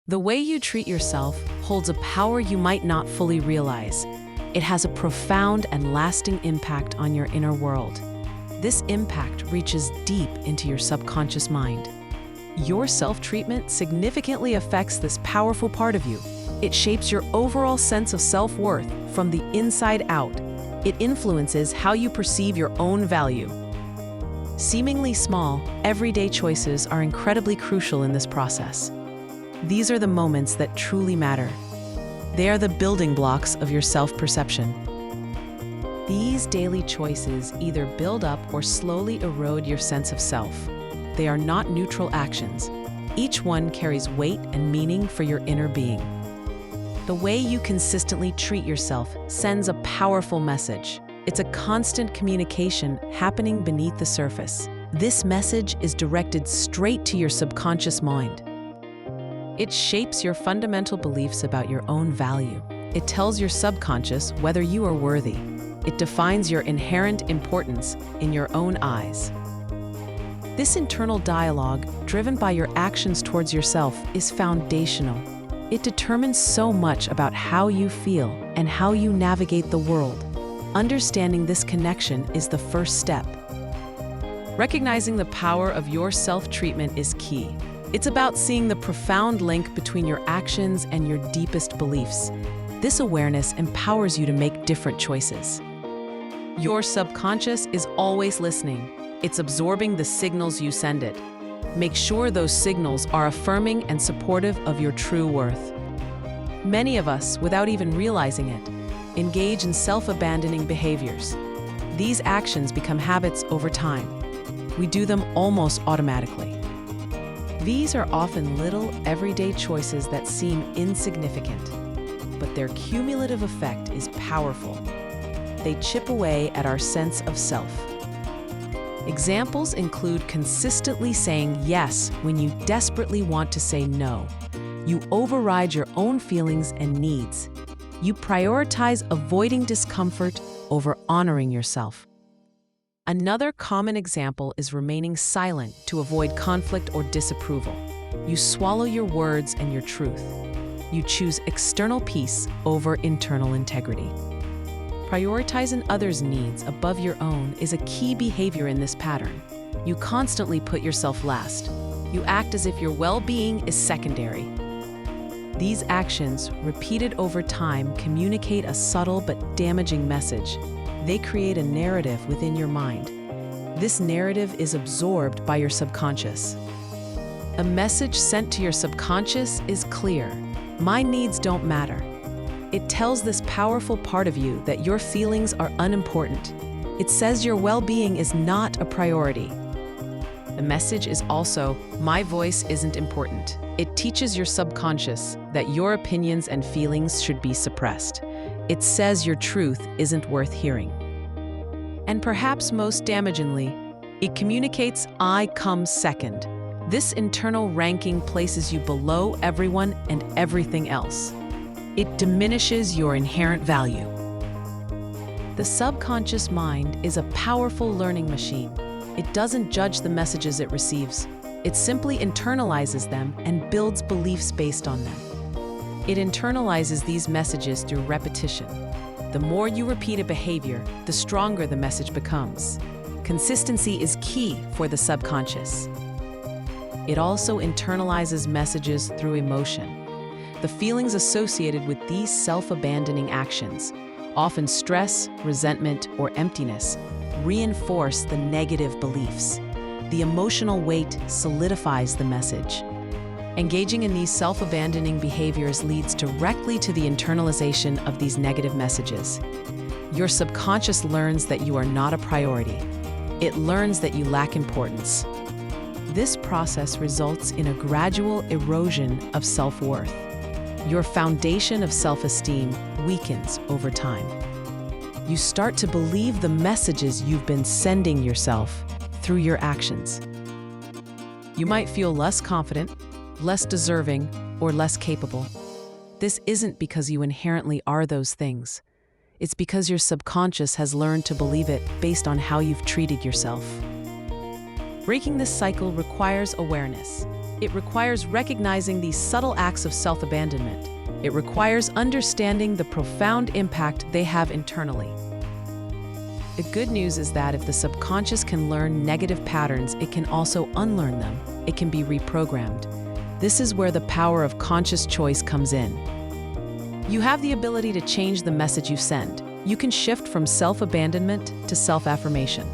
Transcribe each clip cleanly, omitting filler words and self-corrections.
The way you treat yourself holds a power you might not fully realize. It has a profound and lasting impact on your inner world. This impact reaches deep into your subconscious mind. Your self-treatment significantly affects this powerful part of you. It shapes your overall sense of self-worth from the inside out. It influences how you perceive your own value. Seemingly small, everyday choices are incredibly crucial in this process. These are the moments that truly matter. They are the building blocks of your self-perception. These daily choices either build up or slowly erode your sense of self. They are not neutral actions. Each one carries weight and meaning for your inner being. The way you consistently treat yourself sends a powerful message. It's a constant communication happening beneath the surface. This message is directed straight to your subconscious mind. It shapes your fundamental beliefs about your own value. It tells your subconscious whether you are worthy. It defines your inherent importance in your own eyes. This internal dialogue, driven by your actions towards yourself, is foundational. It determines so much about how you feel and how you navigate the world. Understanding this connection is the first step. Recognizing the power of your self-treatment is key. It's about seeing the profound link between your actions and your deepest beliefs. This awareness empowers you to make different choices. Your subconscious is always listening. It's absorbing the signals you send it. Make sure those signals are affirming and supportive of your true worth. Many of us, without even realizing it, engage in self-abandoning behaviors. These actions become habits over time. We do them almost automatically. These are often little, everyday choices that seem insignificant, but their cumulative effect is powerful. They chip away at our sense of self. Examples include consistently saying yes when you desperately want to say no. You override your own feelings and needs. You prioritize avoiding discomfort over honoring yourself. Another common example is remaining silent to avoid conflict or disapproval. You swallow your words and your truth. You choose external peace over internal integrity. Prioritizing others' needs above your own is a key behavior in this pattern. You constantly put yourself last. You act as if your well-being is secondary. These actions, repeated over time, communicate a subtle but damaging message. They create a narrative within your mind. This narrative is absorbed by your subconscious. A message sent to your subconscious is clear. My needs don't matter. It tells this powerful part of you that your feelings are unimportant. It says your well-being is not a priority. The message is also, my voice isn't important. It teaches your subconscious that your opinions and feelings should be suppressed. It says your truth isn't worth hearing. And perhaps most damagingly, it communicates I come second. This internal ranking places you below everyone and everything else. It diminishes your inherent value. The subconscious mind is a powerful learning machine. It doesn't judge the messages it receives. It simply internalizes them and builds beliefs based on them. It internalizes these messages through repetition. The more you repeat a behavior, the stronger the message becomes. Consistency is key for the subconscious. It also internalizes messages through emotion. The feelings associated with these self-abandoning actions, often stress, resentment, or emptiness, reinforce the negative beliefs. The emotional weight solidifies the message. Engaging in these self-abandoning behaviors leads directly to the internalization of these negative messages. Your subconscious learns that you are not a priority. It learns that you lack importance. This process results in a gradual erosion of self-worth. Your foundation of self-esteem weakens over time. You start to believe the messages you've been sending yourself through your actions. You might feel less confident, less deserving, or less capable. This isn't because you inherently are those things. It's because your subconscious has learned to believe it based on how you've treated yourself. Breaking this cycle requires awareness. It requires recognizing these subtle acts of self-abandonment. It requires understanding the profound impact they have internally. The good news is that if the subconscious can learn negative patterns, it can also unlearn them. It can be reprogrammed. This is where the power of conscious choice comes in. You have the ability to change the message you send. You can shift from self-abandonment to self-affirmation.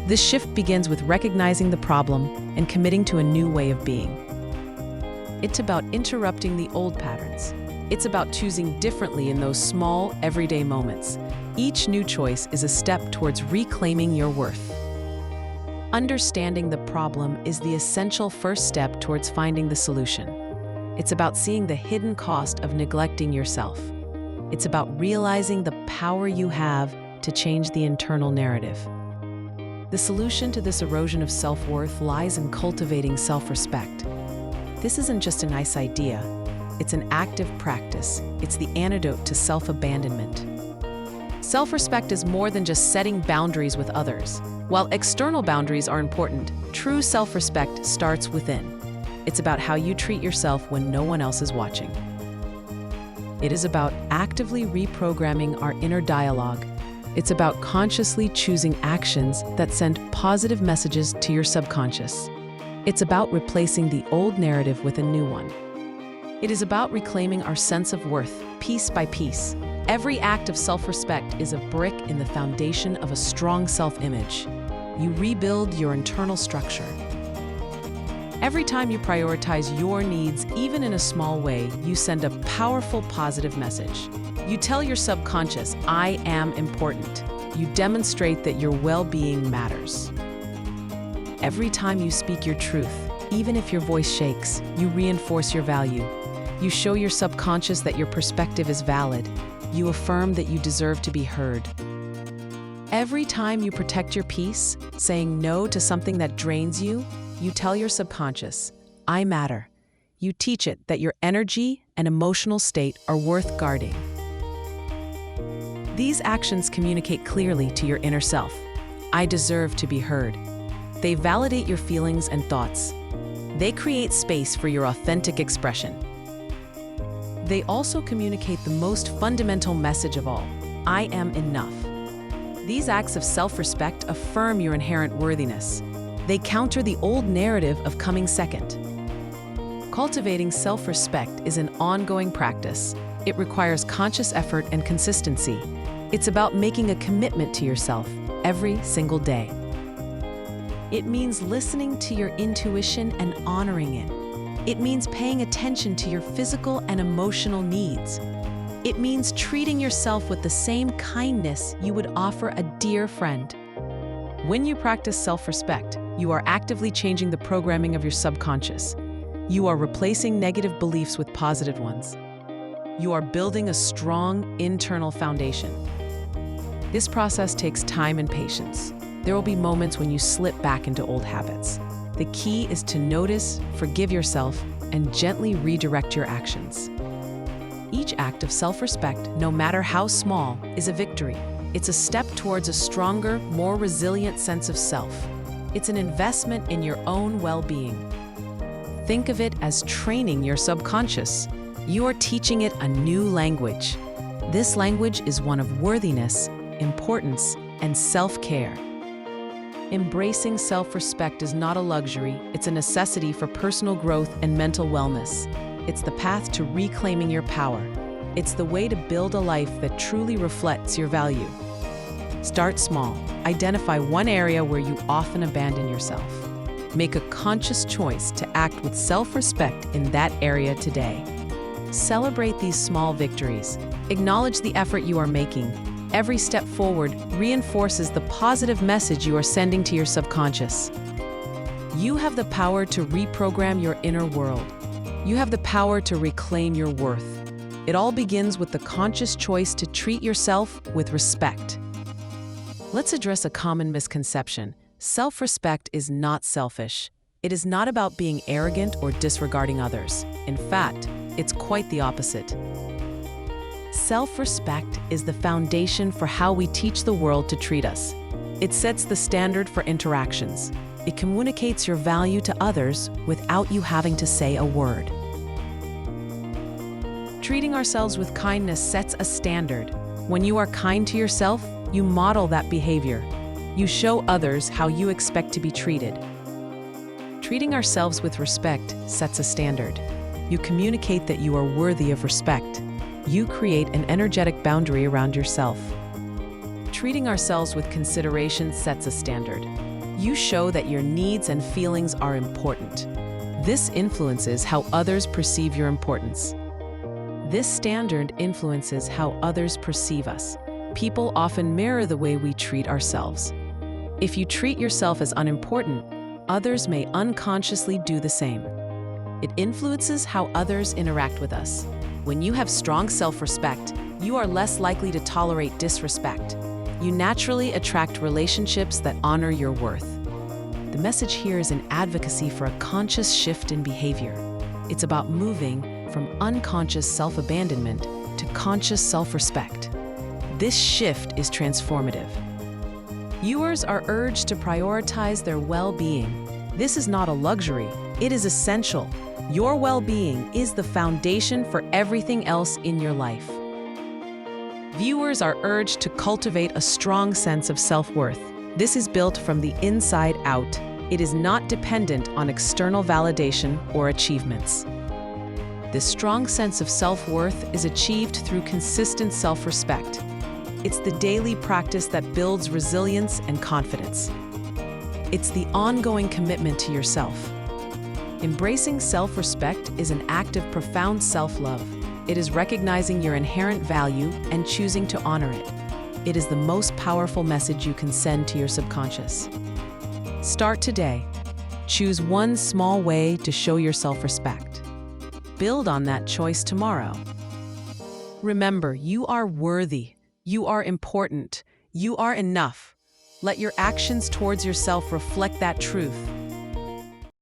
This shift begins with recognizing the problem and committing to a new way of being. It's about interrupting the old patterns. It's about choosing differently in those small, everyday moments. Each new choice is a step towards reclaiming your worth. Understanding the problem is the essential first step towards finding the solution. It's about seeing the hidden cost of neglecting yourself. It's about realizing the power you have to change the internal narrative. The solution to this erosion of self-worth lies in cultivating self-respect. This isn't just a nice idea. It's an active practice. It's the antidote to self-abandonment. Self-respect is more than just setting boundaries with others. While external boundaries are important, true self-respect starts within. It's about how you treat yourself when no one else is watching. It is about actively reprogramming our inner dialogue. It's about consciously choosing actions that send positive messages to your subconscious. It's about replacing the old narrative with a new one. It is about reclaiming our sense of worth, piece by piece. Every act of self-respect is a brick in the foundation of a strong self-image. You rebuild your internal structure. Every time you prioritize your needs, even in a small way, you send a powerful positive message. You tell your subconscious, I am important. You demonstrate that your well-being matters. Every time you speak your truth, even if your voice shakes, you reinforce your value. You show your subconscious that your perspective is valid. You affirm that you deserve to be heard. Every time you protect your peace, saying no to something that drains you, you tell your subconscious, I matter. You teach it that your energy and emotional state are worth guarding. These actions communicate clearly to your inner self. I deserve to be heard. They validate your feelings and thoughts. They create space for your authentic expression. They also communicate the most fundamental message of all, I am enough. These acts of self-respect affirm your inherent worthiness. They counter the old narrative of coming second. Cultivating self-respect is an ongoing practice. It requires conscious effort and consistency. It's about making a commitment to yourself every single day. It means listening to your intuition and honoring it. It means paying attention to your physical and emotional needs. It means treating yourself with the same kindness you would offer a dear friend. When you practice self-respect, you are actively changing the programming of your subconscious. You are replacing negative beliefs with positive ones. You are building a strong internal foundation. This process takes time and patience. There will be moments when you slip back into old habits. The key is to notice, forgive yourself, and gently redirect your actions. Each act of self-respect, no matter how small, is a victory. It's a step towards a stronger, more resilient sense of self. It's an investment in your own well-being. Think of it as training your subconscious. You are teaching it a new language. This language is one of worthiness, importance, and self-care. Embracing self-respect is not a luxury, it's a necessity for personal growth and mental wellness. It's the path to reclaiming your power. It's the way to build a life that truly reflects your value. Start small. Identify one area where you often abandon yourself. Make a conscious choice to act with self-respect in that area today. Celebrate these small victories. Acknowledge the effort you are making. Every step forward reinforces the positive message you are sending to your subconscious. You have the power to reprogram your inner world. You have the power to reclaim your worth. It all begins with the conscious choice to treat yourself with respect. Let's address a common misconception. Self-respect is not selfish. It is not about being arrogant or disregarding others. In fact, it's quite the opposite. Self-respect is the foundation for how we teach the world to treat us. It sets the standard for interactions. It communicates your value to others without you having to say a word. Treating ourselves with kindness sets a standard. When you are kind to yourself, you model that behavior. You show others how you expect to be treated. Treating ourselves with respect sets a standard. You communicate that you are worthy of respect. You create an energetic boundary around yourself. Treating ourselves with consideration sets a standard. You show that your needs and feelings are important. This influences how others perceive your importance. This standard influences how others perceive us. People often mirror the way we treat ourselves. If you treat yourself as unimportant, others may unconsciously do the same. It influences how others interact with us. When you have strong self-respect, you are less likely to tolerate disrespect. You naturally attract relationships that honor your worth. The message here is an advocacy for a conscious shift in behavior. It's about moving from unconscious self-abandonment to conscious self-respect. This shift is transformative. Viewers are urged to prioritize their well-being. This is not a luxury, it is essential. Your well-being is the foundation for everything else in your life. Viewers are urged to cultivate a strong sense of self-worth. This is built from the inside out. It is not dependent on external validation or achievements. This strong sense of self-worth is achieved through consistent self-respect. It's the daily practice that builds resilience and confidence. It's the ongoing commitment to yourself. Embracing self-respect is an act of profound self-love. It is recognizing your inherent value and choosing to honor it. It is the most powerful message you can send to your subconscious. Start today. Choose one small way to show your self-respect. Build on that choice tomorrow. Remember, you are worthy. You are important. You are enough. Let your actions towards yourself reflect that truth.